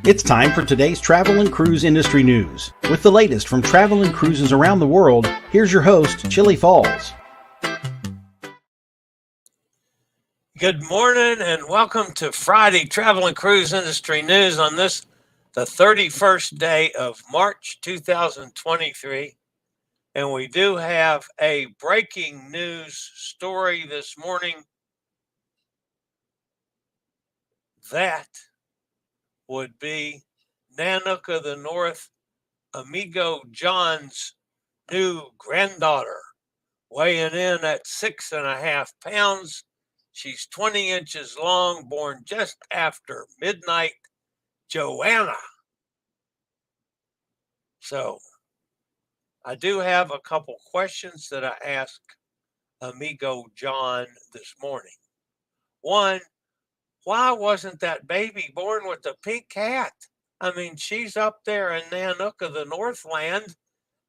It's time for today's travel and cruise industry news. With the latest from travel and cruises around the world, here's your host, Chillie Falls. Good morning and welcome to Friday Travel and Cruise Industry News on this, the 31st day of March 2023. And we do have a breaking news story this morning that would be Nanook of the North, Amigo John's new granddaughter, weighing in at 6.5 pounds. She's 20 inches long, born just after midnight, Joanna. So I do have a couple questions that I asked Amigo John this morning. One, why wasn't that baby born with the pink hat? I mean, she's up there in Nanook of the Northland,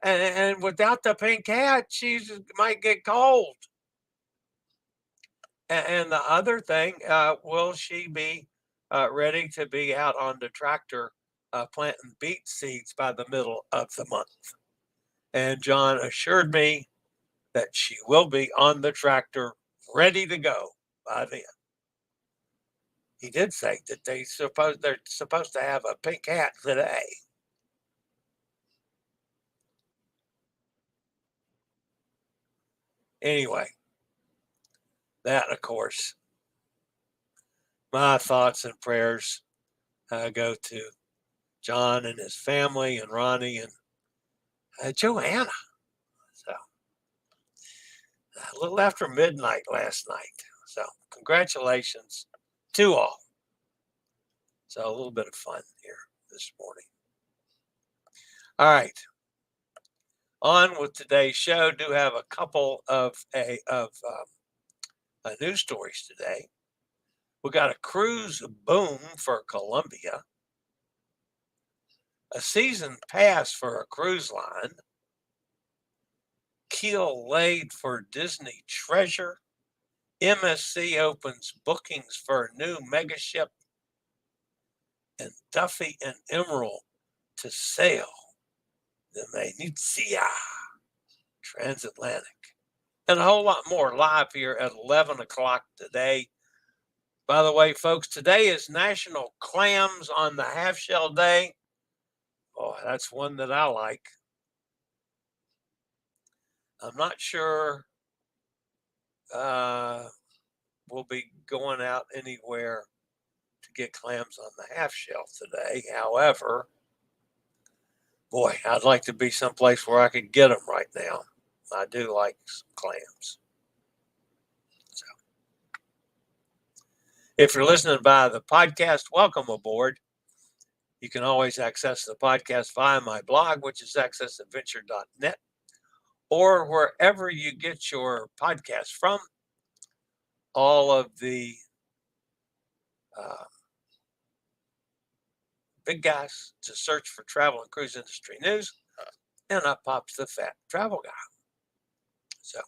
and without the pink hat, she might get cold. And the other thing, will she be ready to be out on the tractor planting beet seeds by the middle of the month? And John assured me that she will be on the tractor ready to go by then. He did say that they're supposed to have a pink hat today. Anyway, that, of course, my thoughts and prayers go to John and his family and Ronnie and Joanna. So, a little after midnight last night. So, congratulations to all. So, a little bit of fun here this morning. All right. On with today's show. Do have a couple of news stories today. We got a cruise boom for Colombia, a season pass for a cruise line, Keel laid for Disney Treasure, MSC opens bookings for a new Megaship, and Duffy and Emeril to sail the Venezia TransAtlantic. And a whole lot more live here at 11 o'clock today. By the way, folks, today is National Clams on the Half Shell Day. Oh, that's one that I like. I'm not sure we'll be going out anywhere to get clams on the half shell today. However, boy, I'd like to be someplace where I could get them right now. I do like some clams. So, if you're listening via the podcast, welcome aboard. You can always access the podcast via my blog, which is accessadventure.net, or wherever you get your podcast from. All of the big guys to search for travel and cruise industry news, and up pops the fat travel guy. So,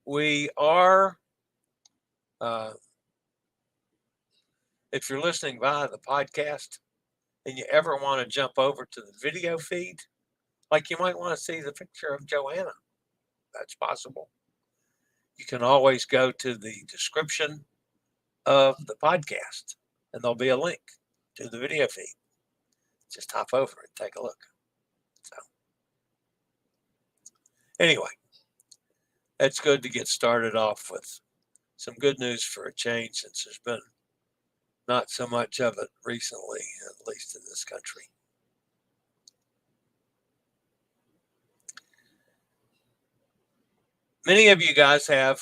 we are, if you're listening via the podcast and you ever want to jump over to the video feed, like you might want to see the picture of Joanna, that's possible. You can always go to the description of the podcast and there'll be a link to the video feed. Just hop over and take a look. So, anyway, it's good to get started off with some good news for a change, since there's been not so much of it recently, at least in this country. Many of you guys have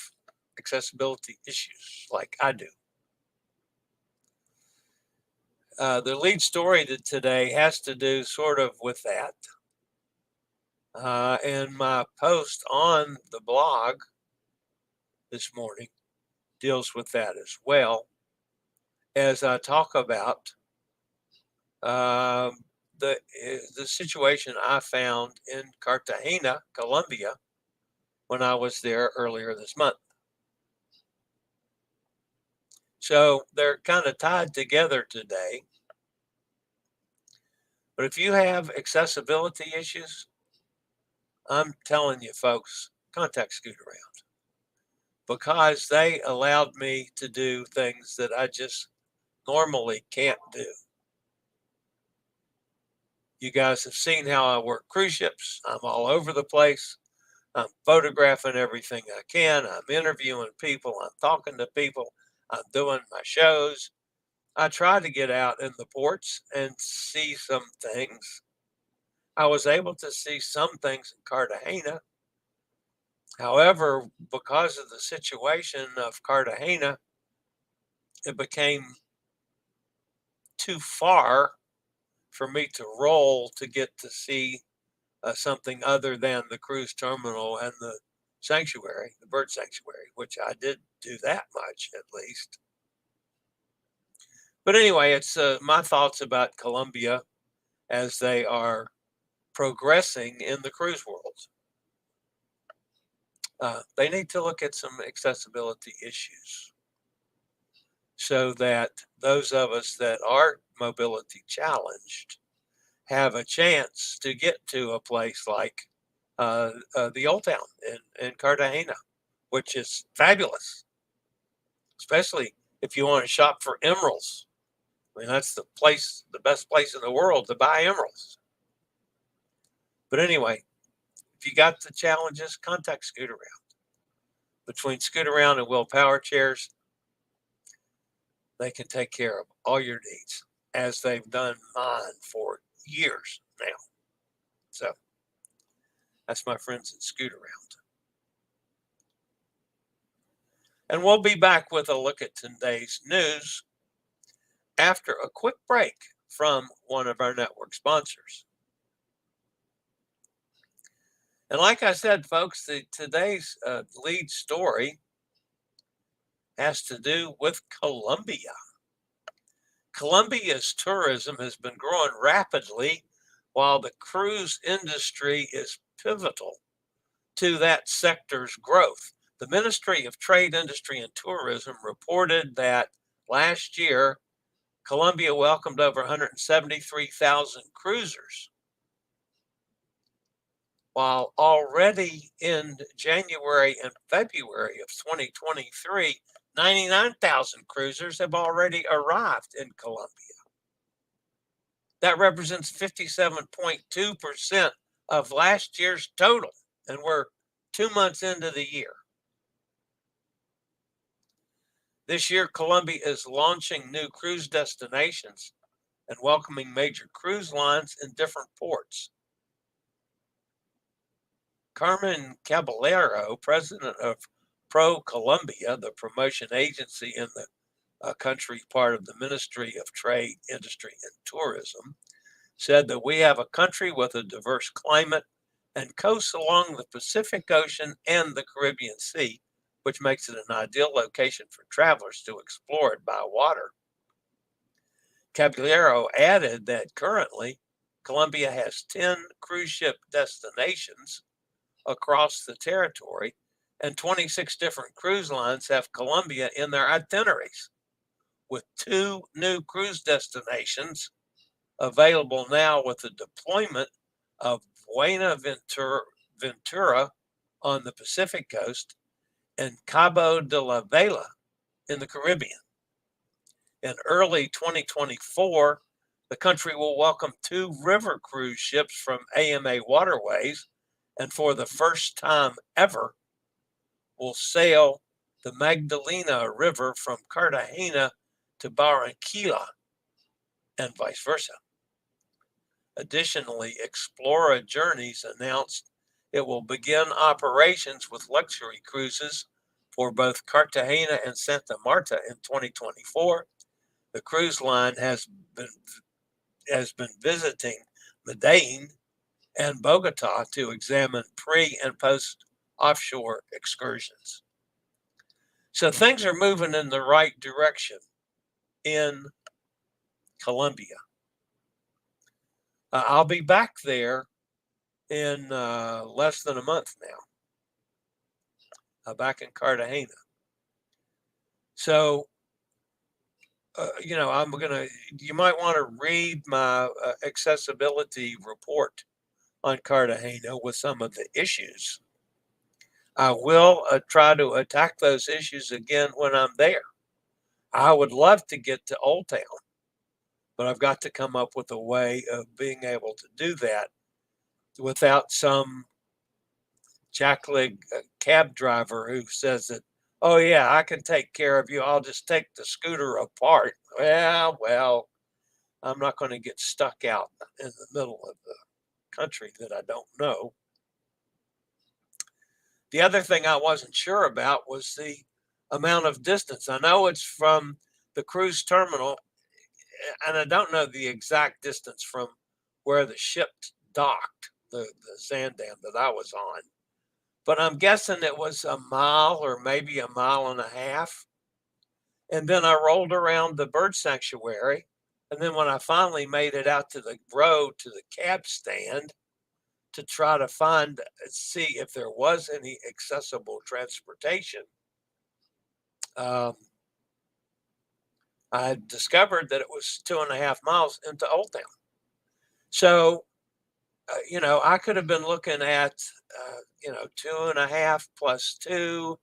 accessibility issues like I do. The lead story today has to do sort of with that. And my post on the blog this morning deals with that as well, as I talk about the situation I found in Cartagena, Colombia, when I was there earlier this month. So they're kind of tied together today. But if you have accessibility issues, I'm telling you, folks, contact Scoot Around, because they allowed me to do things that I just normally can't do. You guys have seen how I work cruise ships. I'm all over the place. I'm photographing everything I can. I'm interviewing people. I'm talking to people. I'm doing my shows. I try to get out in the ports and see some things. I was able to see some things in Cartagena. However, because of the situation of Cartagena, it became too far for me to roll to get to see something other than the cruise terminal and the sanctuary, the bird sanctuary, which I did do that much at least. But anyway, it's my thoughts about Colombia as they are progressing in the cruise world. They need to look at some accessibility issues so that those of us that are mobility challenged have a chance to get to a place like the Old Town in Cartagena, which is fabulous, especially if you want to shop for emeralds. I mean, that's the best place in the world to buy emeralds. But anyway, if you got the challenges, contact Scoot Around. Between Scoot Around and Will Power Chairs, they can take care of all your needs, as they've done mine for years now. So that's my friends at Scoot Around. And we'll be back with a look at today's news after a quick break from one of our network sponsors. And like I said, folks, today's lead story has to do with Colombia. Colombia's tourism has been growing rapidly, while the cruise industry is pivotal to that sector's growth. The Ministry of Trade, Industry, and Tourism reported that last year, Colombia welcomed over 173,000 cruisers, while already in January and February of 2023, 99,000 cruisers have already arrived in Colombia. That represents 57.2% of last year's total, and we're 2 months into the year. This year, Colombia is launching new cruise destinations and welcoming major cruise lines in different ports. Carmen Caballero, president of Pro Colombia, the promotion agency in the country part of the Ministry of Trade, Industry, and Tourism, said that we have a country with a diverse climate and coasts along the Pacific Ocean and the Caribbean Sea, which makes it an ideal location for travelers to explore it by water. Caballero added that currently Colombia has 10 cruise ship destinations across the territory, and 26 different cruise lines have Colombia in their itineraries, with 2 new cruise destinations available now with the deployment of Buenaventura on the Pacific coast and Cabo de la Vela in the Caribbean. In early 2024, the country will welcome 2 river cruise ships from AMA Waterways, and for the first time ever, will sail the Magdalena River from Cartagena to Barranquilla and vice versa. Additionally, Explora Journeys announced it will begin operations with luxury cruises for both Cartagena and Santa Marta in 2024. The cruise line has been visiting Medellin and Bogota to examine pre and post offshore excursions. So things are moving in the right direction in Colombia. I'll be back there in less than a month now, back in Cartagena. So you might want to read my accessibility report on Cartagena with some of the issues. I will try to attack those issues again when I'm there. I would love to get to Old Town, but I've got to come up with a way of being able to do that without some jackleg cab driver who says that, oh yeah, I can take care of you. I'll just take the scooter apart. Well, I'm not going to get stuck out in the middle of the country that I don't know. The other thing I wasn't sure about was the amount of distance. I know it's from the cruise terminal, and I don't know the exact distance from where the ship docked, the sand dam that I was on. But I'm guessing it was a mile or maybe a mile and a half. And then I rolled around the bird sanctuary. And then when I finally made it out to the road to the cab stand to try to see if there was any accessible transportation, I discovered that it was 2.5 miles into Old Town. So, I could have been looking at, 2.5 plus 2,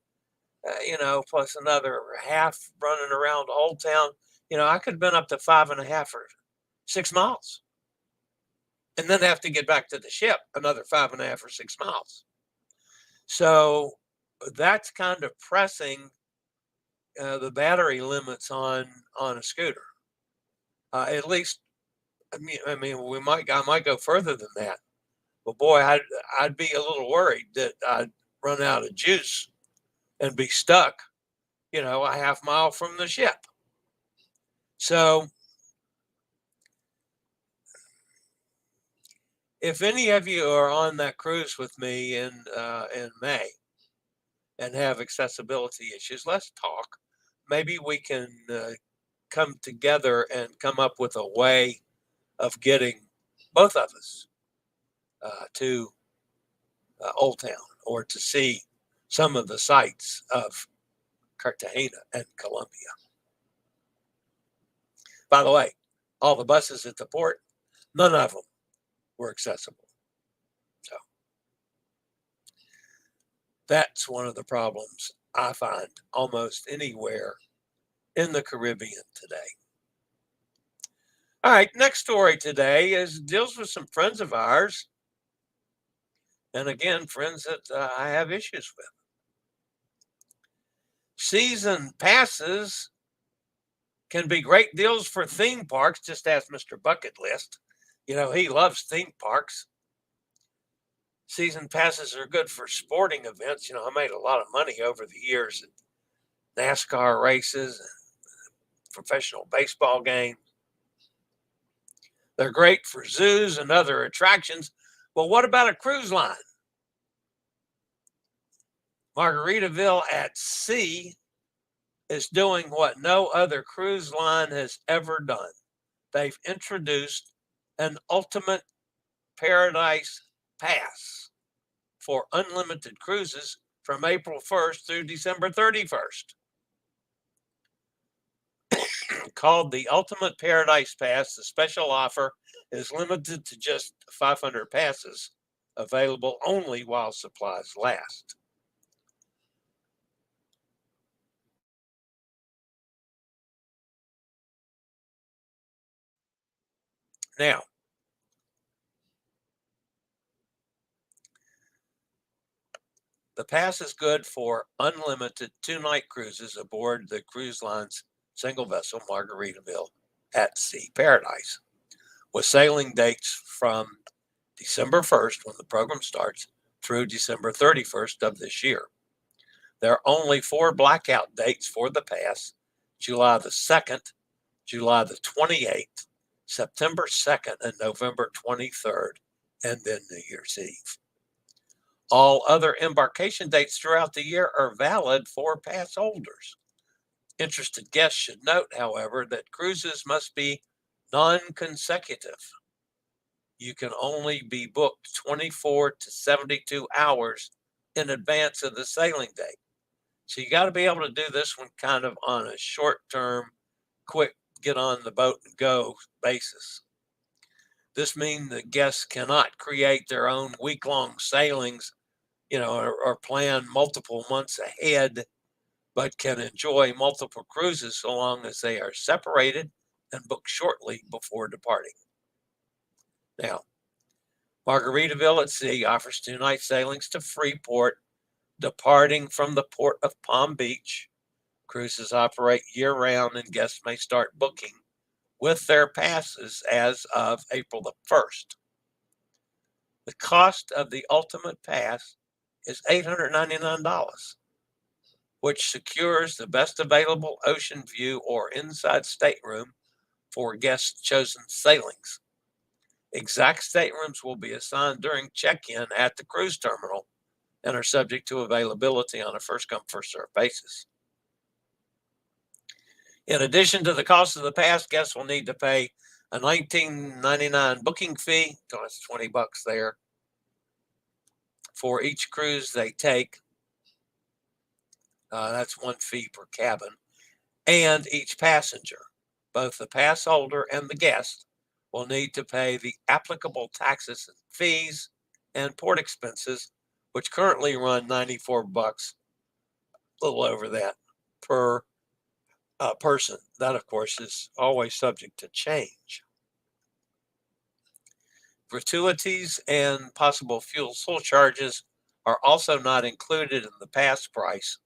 plus another half running around Old Town. I could have been up to 5.5 or 6 miles and then have to get back to the ship another 5.5 or 6 miles. So that's kind of pressing the battery limits on a scooter. At least, I mean, I might go further than that. But boy, I'd be a little worried that I'd run out of juice and be stuck, a half mile from the ship. So if any of you are on that cruise with me in May and have accessibility issues, let's talk. Maybe we can come together and come up with a way of getting both of us to Old Town or to see some of the sights of Cartagena and Colombia. By the way, all the buses at the port, none of them were accessible. So that's one of the problems I find almost anywhere in the Caribbean today. All right, next story today deals with some friends of ours. And again, friends that I have issues with. Season passes can be great deals for theme parks. Just ask Mr. Bucket List. He loves theme parks. Season passes are good for sporting events. I made a lot of money over the years at NASCAR races and professional baseball games. They're great for zoos and other attractions. Well, what about a cruise line? Margaritaville at Sea is doing what no other cruise line has ever done. They've introduced an ultimate paradise pass for unlimited cruises from April 1st through December 31st. Called the Ultimate Paradise Pass, the special offer is limited to just 500 passes, available only while supplies last. Now, the pass is good for unlimited 2-night cruises aboard the cruise line's single vessel Margaritaville at Sea Paradise, with sailing dates from December 1st, when the program starts, through December 31st of this year. There are only 4 blackout dates for the pass: July the 2nd, July the 28th, September 2nd, and November 23rd, and then New Year's Eve. All other embarkation dates throughout the year are valid for pass holders. Interested guests should note, however, that cruises must be non-consecutive. You can only be booked 24 to 72 hours in advance of the sailing date. So you got to be able to do this one kind of on a short-term, quick get on the boat and go basis. This means that guests cannot create their own week-long sailings, or plan multiple months ahead, but can enjoy multiple cruises so long as they are separated and booked shortly before departing. Now, Margaritaville at Sea offers 2-night sailings to Freeport, departing from the port of Palm Beach. Cruises operate year-round, and guests may start booking with their passes as of April the 1st. The cost of the Ultimate Pass is $899, which secures the best available ocean view or inside stateroom for guests' chosen sailings. Exact staterooms will be assigned during check-in at the cruise terminal and are subject to availability on a first-come, first-served basis. In addition to the cost of the pass, guests will need to pay a $19.99 booking fee, so it's $20 there, for each cruise they take. That's one fee per cabin, and each passenger. Both the pass holder and the guest will need to pay the applicable taxes and fees and port expenses, which currently run $94, a little over that, per person. That, of course, is always subject to change. Gratuities and possible fuel surcharges are also not included in the pass price,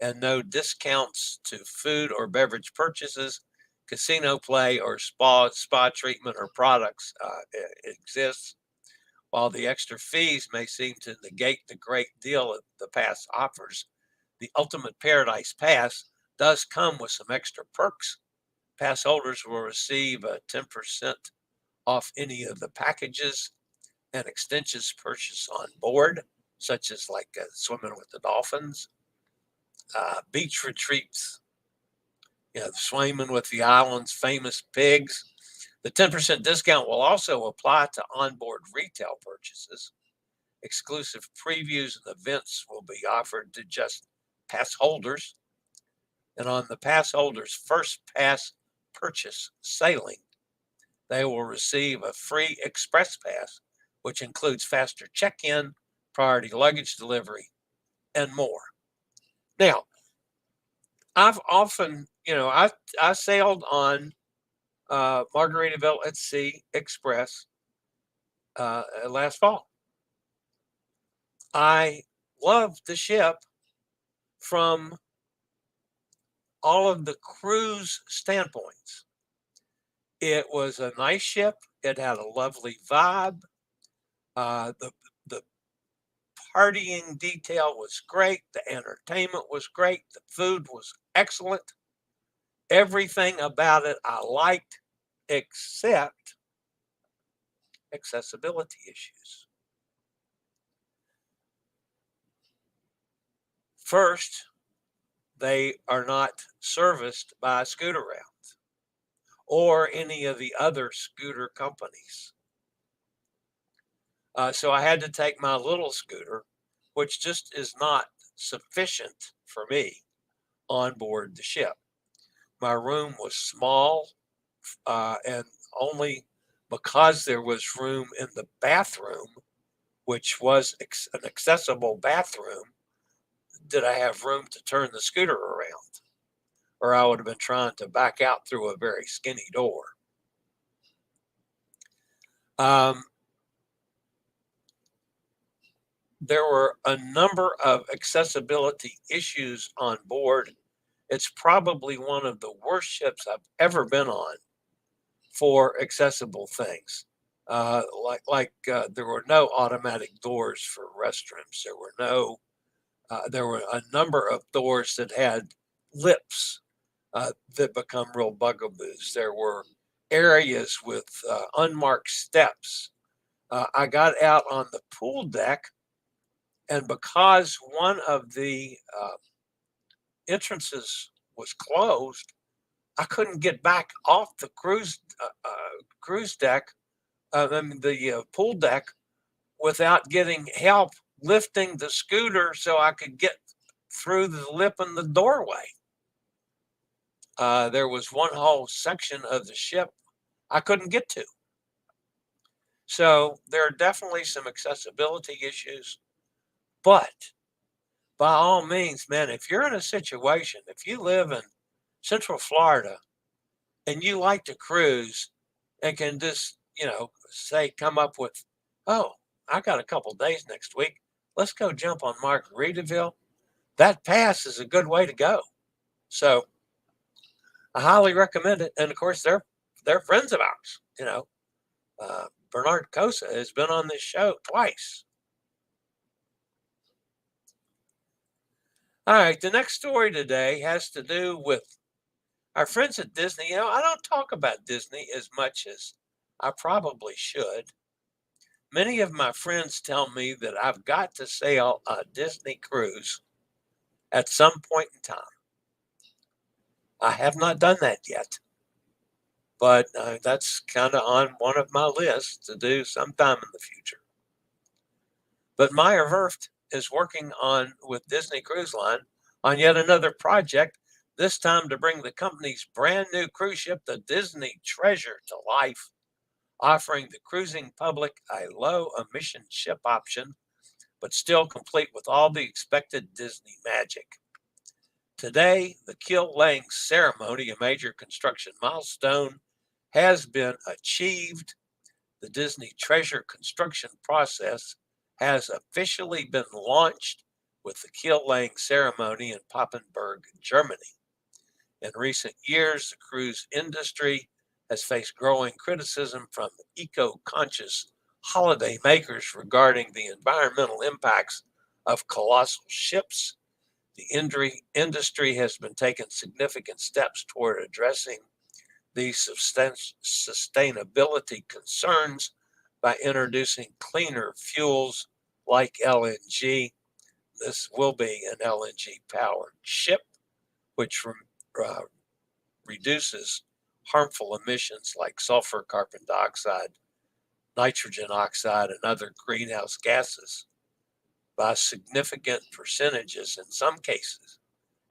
and no discounts to food or beverage purchases, casino play, or spa treatment or products exists. While the extra fees may seem to negate the great deal that the pass offers, the Ultimate Paradise Pass does come with some extra perks. Pass holders will receive a 10% off any of the packages and extensions purchased on board, such as like swimming with the dolphins, beach retreats, swimming with the island's famous pigs. The 10% discount will also apply to onboard retail purchases. Exclusive previews and events will be offered to just pass holders. And on the pass holder's first pass purchase sailing, they will receive a free express pass, which includes faster check-in, priority luggage delivery, and more. Now, I've often, I sailed on Margaritaville at Sea Express last fall. I loved the ship from all of the cruise standpoints. It was a nice ship. It had a lovely vibe. The partying detail was great. The entertainment was great. The food was excellent. Everything about it I liked, except accessibility issues. First, they are not serviced by Scooter Route or any of the other scooter companies. So I had to take my little scooter, which just is not sufficient for me on board the ship. My room was small, and only because there was room in the bathroom, which was an accessible bathroom, did I have room to turn the scooter around, or I would have been trying to back out through a very skinny door. There were a number of accessibility issues on board. It's probably one of the worst ships I've ever been on for accessible things. There were no automatic doors for restrooms. There were a number of doors that had lips that become real bugaboos. There were areas with unmarked steps. I got out on the pool deck, and because one of the entrances was closed, I couldn't get back off the cruise deck, the pool deck, without getting help lifting the scooter so I could get through the lip in the doorway. there was one whole section of the ship I couldn't get to. So there are definitely some accessibility issues, but by all means, man, if you're in a situation, if you live in Central Florida and you like to cruise and can just, say, come up with, oh, I got a couple days next week. Let's go jump on Margaritaville. That pass is a good way to go. So I highly recommend it. And of course, they're friends of ours. Bernard Cosa has been on this show twice. All right, the next story today has to do with our friends at Disney. I don't talk about Disney as much as I probably should. Many of my friends tell me that I've got to sail a Disney cruise at some point in time. I have not done that yet, but that's kind of on one of my lists to do sometime in the future. But Meyer Werft is working with Disney Cruise Line on yet another project, this time to bring the company's brand new cruise ship, the Disney Treasure, to life, offering the cruising public a low emission ship option, but still complete with all the expected Disney magic. Today, the keel laying ceremony, a major construction milestone, has been achieved. The Disney Treasure construction process has officially been launched with the keel laying ceremony in Papenburg, Germany. In recent years, the cruise industry has faced growing criticism from eco-conscious holiday makers regarding the environmental impacts of colossal ships. The industry has been taking significant steps toward addressing these sustainability concerns by introducing cleaner fuels like LNG. This will be an LNG-powered ship, which reduces harmful emissions like sulfur, carbon dioxide, nitrogen oxide, and other greenhouse gases by significant percentages, in some cases,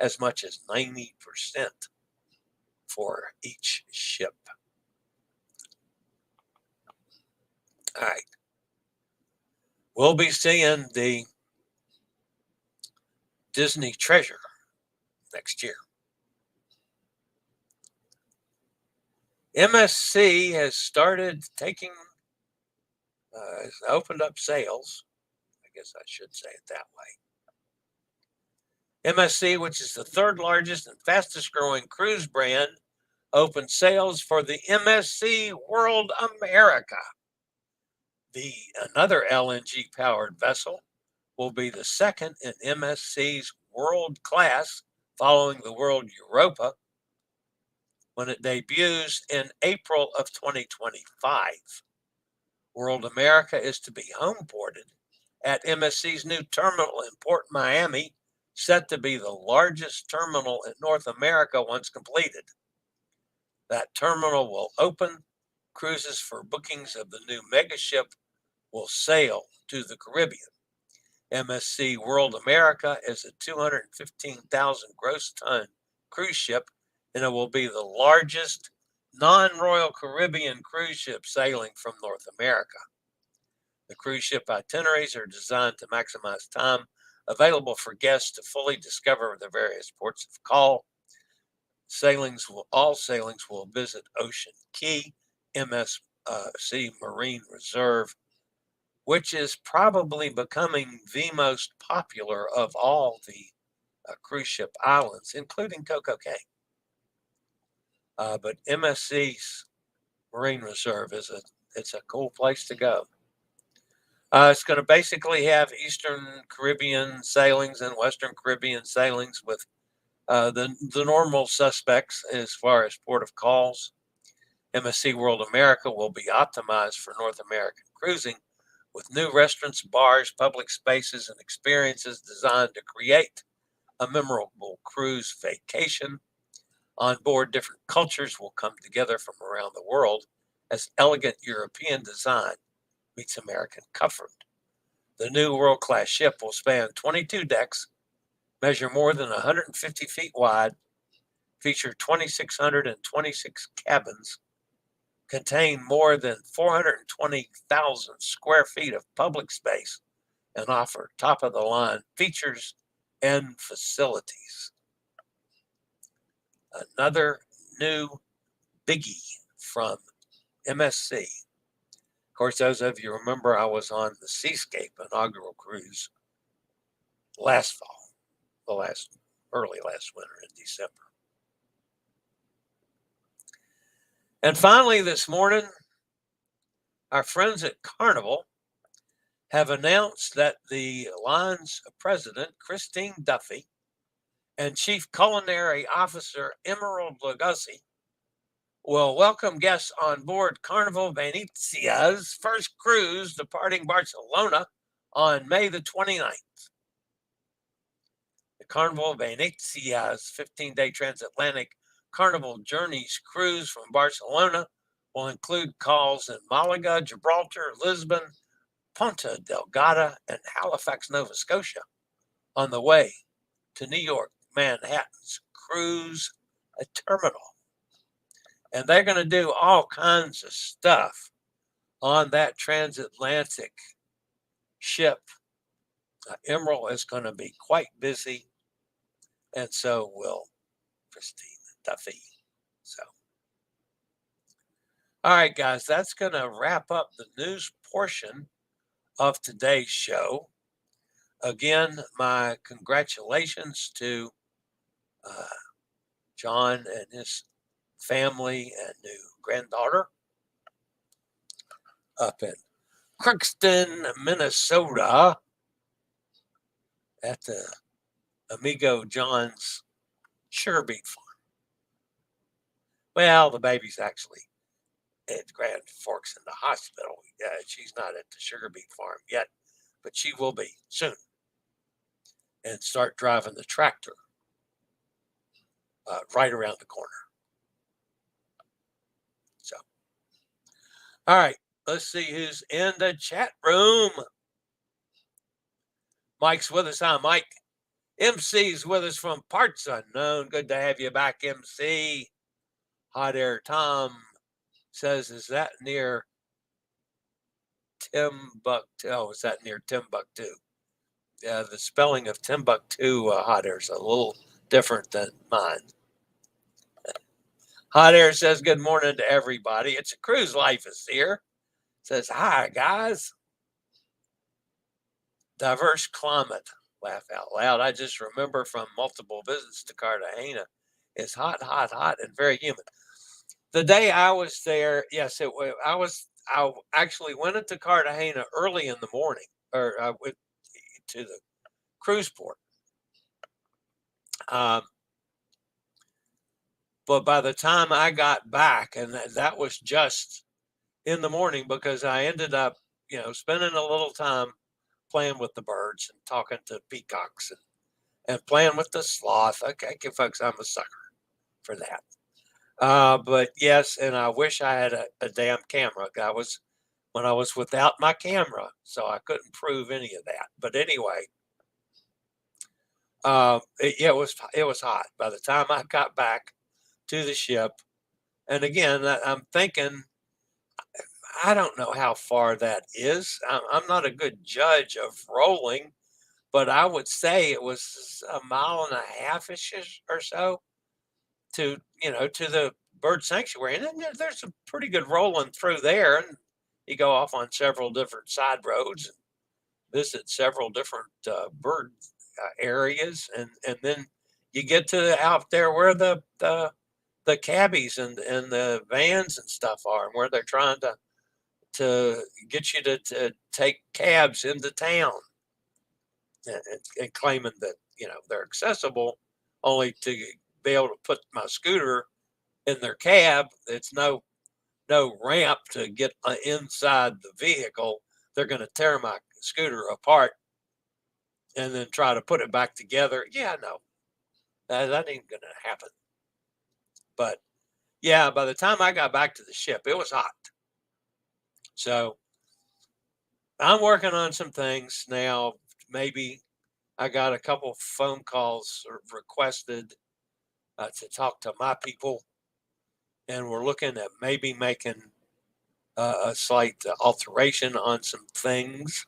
as much as 90% for each ship. All right. We'll be seeing the Disney Treasure next year. MSC has started opened up sales. I guess I should say it that way. MSC, which is the third largest and fastest growing cruise brand, opened sales for the MSC World America. Another LNG powered vessel will be the second in MSC's World class, following the World Europa, when it debuts in April of 2025. World America is to be home ported at MSC's new terminal in Port Miami, set to be the largest terminal in North America once completed. That terminal will open. Cruises for bookings of the new Megaship will sail to the Caribbean. MSC World America is a 215,000 gross ton cruise ship, and it will be the largest non-Royal Caribbean cruise ship sailing from North America. The cruise ship itineraries are designed to maximize time available for guests to fully discover the various ports of call. All sailings will visit Ocean Key, MSC Marine Reserve, which is probably becoming the most popular of all the cruise ship islands, including Coco Cay. But MSC's Marine Reserve it's a cool place to go. It's going to basically have Eastern Caribbean sailings and Western Caribbean sailings with the normal suspects as far as port of calls. MSC World America will be optimized for North American cruising, with new restaurants, bars, public spaces, and experiences designed to create a memorable cruise vacation. On board, different cultures will come together from around the world as elegant European design meets American comfort. The new world-class ship will span 22 decks, measure more than 150 feet wide, feature 2,626 cabins, contain more than 420,000 square feet of public space, and offer top-of-the-line features and facilities. Another new biggie from MSC. Of course, those of you remember I was on the Seascape inaugural cruise last fall, early last winter in December. And finally, this morning, our friends at Carnival have announced that the line's president, Christine Duffy, and Chief Culinary Officer Emeril will welcome guests on board Carnival Venezia's first cruise departing Barcelona on May the 29th. The Carnival Venezia's 15-day transatlantic Carnival Journeys cruise from Barcelona will include calls in Malaga, Gibraltar, Lisbon, Ponta Delgada, and Halifax, Nova Scotia on the way to New York, Manhattan's cruise terminal. And they're going to do all kinds of stuff on that transatlantic ship. Emeril is going to be quite busy, and so will Christine Duffy. So, all right, guys, that's going to wrap up the news portion of today's show. Again, my congratulations to John and his family and new granddaughter up in Crookston, Minnesota at the amigo John's sugar beet farm. Well, the baby's actually at Grand Forks in the hospital. She's not at the sugar beet farm yet, but she will be soon and start driving the tractor right around the corner. So, all right, let's see who's in the chat room. Mike's with us. Hi, Mike. MC's with us from Parts Unknown. Good to have you back, MC. Hot Air Tom says, is that near Timbuktu? Oh, is that near Timbuktu? Yeah, the spelling of Timbuktu, Hot Air, is a little different than mine. Hot Air says, good morning to everybody. It's a Cruise Life is here. Says, hi, guys. Diverse climate. Laugh out loud. I just remember from multiple visits to Cartagena, it's hot, hot, hot, and very humid. The day I was there, yes, I actually went into Cartagena early in the morning, or I went to the cruise port. But by the time I got back, and that was just in the morning, because I ended up, spending a little time playing with the birds and talking to peacocks and playing with the sloth. Okay, folks, I'm a sucker for that. But yes, and I wish I had a damn camera. When I was without my camera, so I couldn't prove any of that. But anyway, it was hot by the time I got back to the ship. And again, I'm thinking, I don't know how far that is. I'm not a good judge of rolling, but I would say it was a mile and a half-ish or so to the bird sanctuary. And then there's a pretty good rolling through there. And you go off on several different side roads and visit several different bird areas. And then you get to out there where the cabbies and the vans and stuff are, and where they're trying to get you to take cabs into town, and claiming that they're accessible, only to be able to put my scooter in their cab. It's no ramp to get inside the vehicle. They're going to tear my scooter apart and then try to put it back together. Yeah, no, that ain't going to happen. But yeah, by the time I got back to the ship, it was hot. So I'm working on some things now. Maybe I got a couple phone calls requested to talk to my people, and we're looking at maybe making a slight alteration on some things,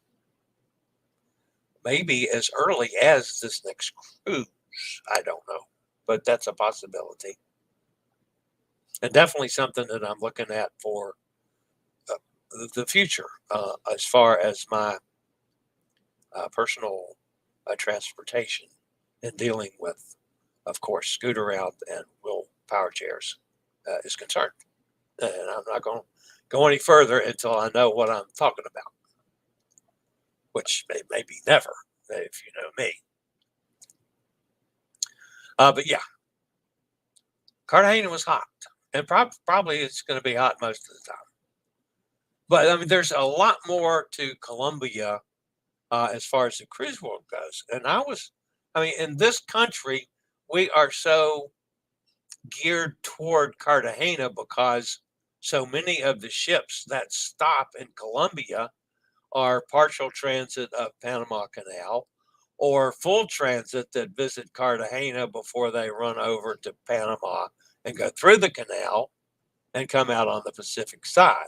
maybe as early as this next cruise. I don't know, but that's a possibility, and definitely something that I'm looking at for the future as far as my personal transportation and dealing with, of course, scooter around and wheel power chairs is concerned. And I'm not going to go any further until I know what I'm talking about, which may be never, if you know me. But yeah, Cartagena was hot, and probably it's going to be hot most of the time. But I mean, there's a lot more to Colombia as far as the cruise world goes. And in this country, we are so geared toward Cartagena because so many of the ships that stop in Colombia are partial transit of Panama Canal or full transit that visit Cartagena before they run over to Panama and go through the canal and come out on the Pacific side.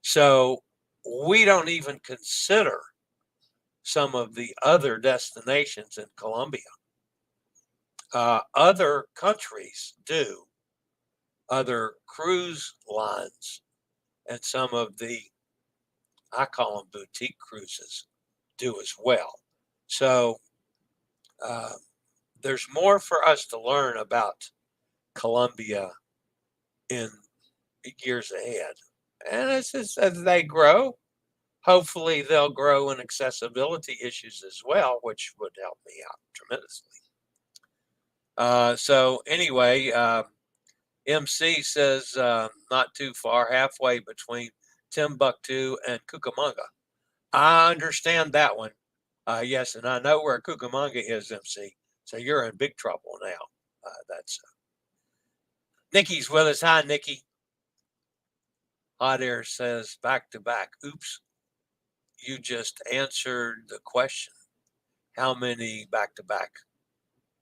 So we don't even consider some of the other destinations in Colombia. Other countries do, other cruise lines, and some of the, I call them boutique cruises, do as well. So there's more for us to learn about Colombia in years ahead. And as they grow, hopefully they'll grow in accessibility issues as well, which would help me out tremendously. So anyway, MC says not too far, halfway between Timbuktu and Cucamonga. I understand that one. Yes, and I know where Cucamonga is, MC. So you're in big trouble now. That's Nikki's with us. Hi, Nikki. Hot Air says back to back. Oops. You just answered the question. How many back to back?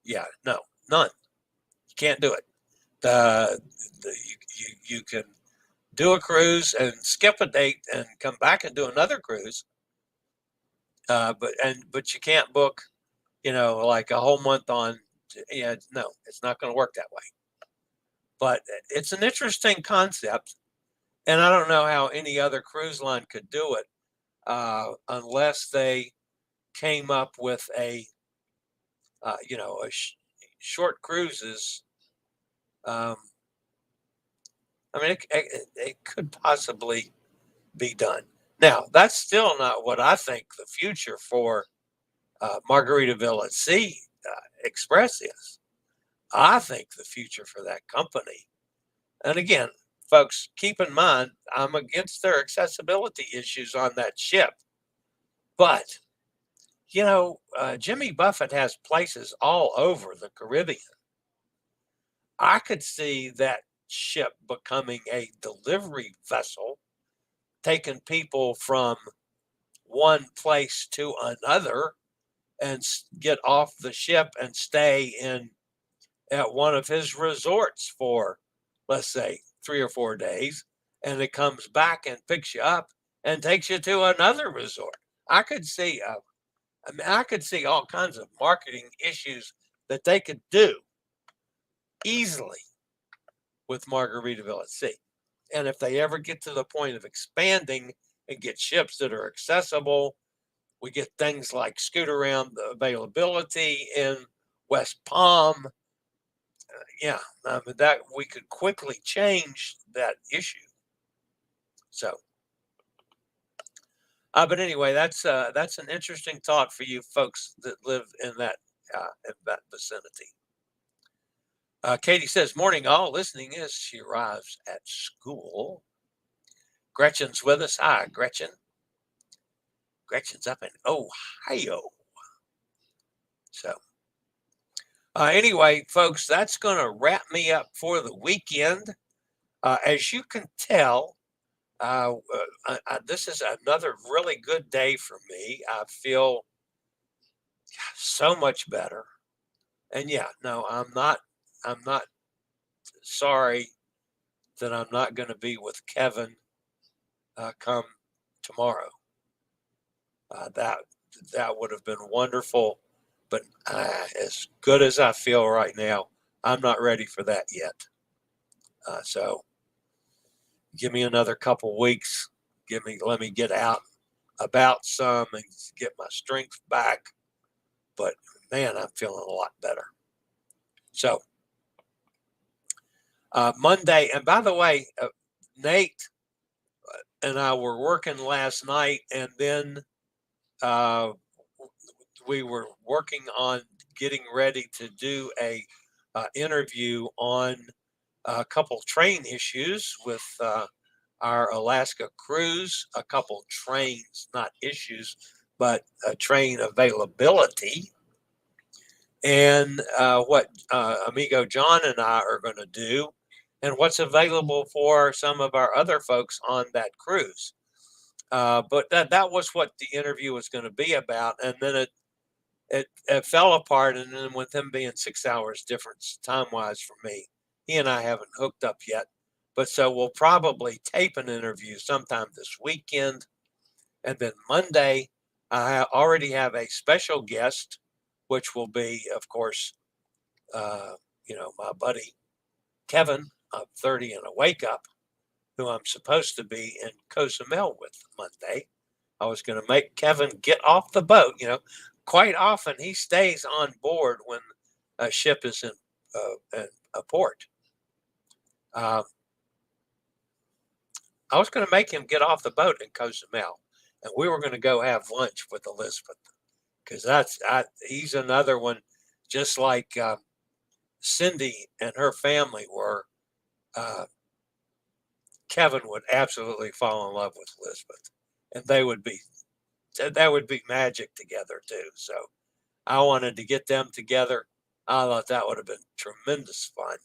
Yeah, no, none. You can't do it. You can do a cruise and skip a date and come back and do another cruise. But you can't book, like a whole month on. Yeah, no, it's not going to work that way. But it's an interesting concept, and I don't know how any other cruise line could do it unless they came up with short cruises. It could possibly be done. Now, that's still not what I think the future for Margaritaville at Sea Express is. I think the future for that company, and again, folks, keep in mind, I'm against their accessibility issues on that ship. But, Jimmy Buffett has places all over the Caribbean. I could see that ship becoming a delivery vessel, taking people from one place to another and get off the ship and stay at one of his resorts for, let's say, 3 or 4 days, and it comes back and picks you up and takes you to another resort. I could see all kinds of marketing issues that they could do easily with Margaritaville at Sea. And if they ever get to the point of expanding and get ships that are accessible, we get things like scooter around availability in West Palm. That we could quickly change that issue. So, but anyway, that's an interesting thought for you folks that live in that vicinity. Katie says, morning all, listening as she arrives at school. Gretchen's with us. Hi, Gretchen. Gretchen's up in Ohio. So, anyway, folks, that's going to wrap me up for the weekend. As you can tell, this is another really good day for me. I feel so much better. And yeah, no, I'm not I'm not sorry that I'm not going to be with Kevin come tomorrow. That would have been wonderful, but as good as I feel right now, I'm not ready for that yet. So give me another couple weeks. Let me get out about some and get my strength back. But man, I'm feeling a lot better. So Monday, and by the way, Nate and I were working last night, and then we were working on getting ready to do a interview on a couple train issues with our Alaska cruise, a couple trains, not issues, but train availability. And what amigo John and I are going to do, and what's available for some of our other folks on that cruise. But that was what the interview was going to be about, and then it fell apart. And then with him being 6 hours difference time wise from me, he and I haven't hooked up yet. But so we'll probably tape an interview sometime this weekend, and then Monday I already have a special guest, which will be, of course, my buddy Kevin of 30 and a Wake Up, who I'm supposed to be in Cozumel with Monday. I was going to make Kevin get off the boat. Quite often he stays on board when a ship is in a port. I was going to make him get off the boat in Cozumel, and we were going to go have lunch with Elizabeth, because he's another one, just like Cindy and her family were. Kevin would absolutely fall in love with Elizabeth, and that would be magic together too. So I wanted to get them together. I thought that would have been tremendous fun.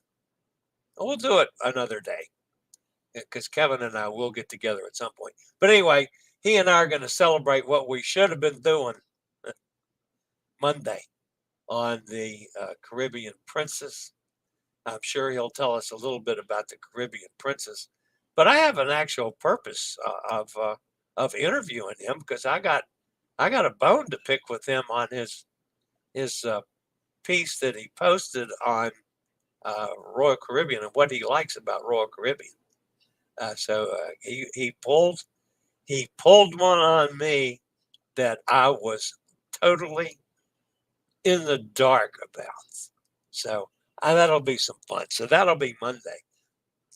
We'll do it another day, because Kevin and I will get together at some point. But anyway, he and I are going to celebrate what we should have been doing Monday on the Caribbean Princess. I'm sure he'll tell us a little bit about the Caribbean Princess. But I have an actual purpose of interviewing him, because I got a bone to pick with him on his piece that he posted on Royal Caribbean and what he likes about Royal Caribbean. So he pulled one on me that I was totally in the dark about. So that'll be some fun. So that'll be Monday.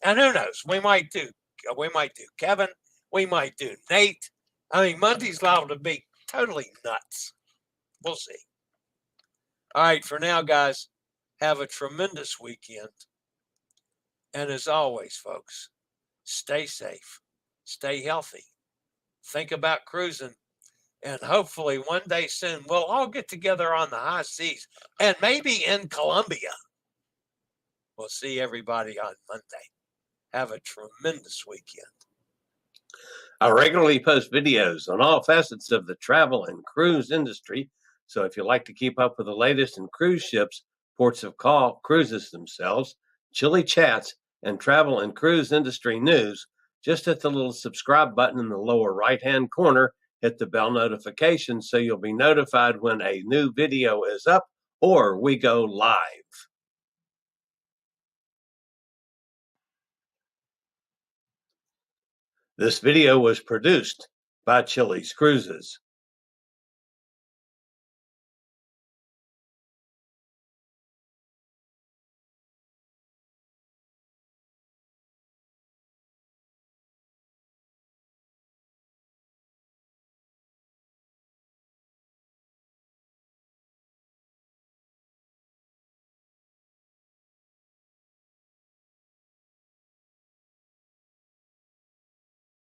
And who knows? We might do Kevin. We might do Nate. I mean, Monday's liable to be totally nuts. We'll see. All right, for now, guys, have a tremendous weekend. And as always, folks, stay safe, stay healthy, think about cruising, and hopefully one day soon we'll all get together on the high seas, and maybe in Colombia. We'll see everybody on Monday. Have a tremendous weekend. I regularly post videos on all facets of the travel and cruise industry. So if you like to keep up with the latest in cruise ships, ports of call, cruises themselves, Chillie chats, and travel and cruise industry news, just hit the little subscribe button in the lower right-hand corner, hit the bell notification so you'll be notified when a new video is up or we go live. This video was produced by Chillie's Cruises.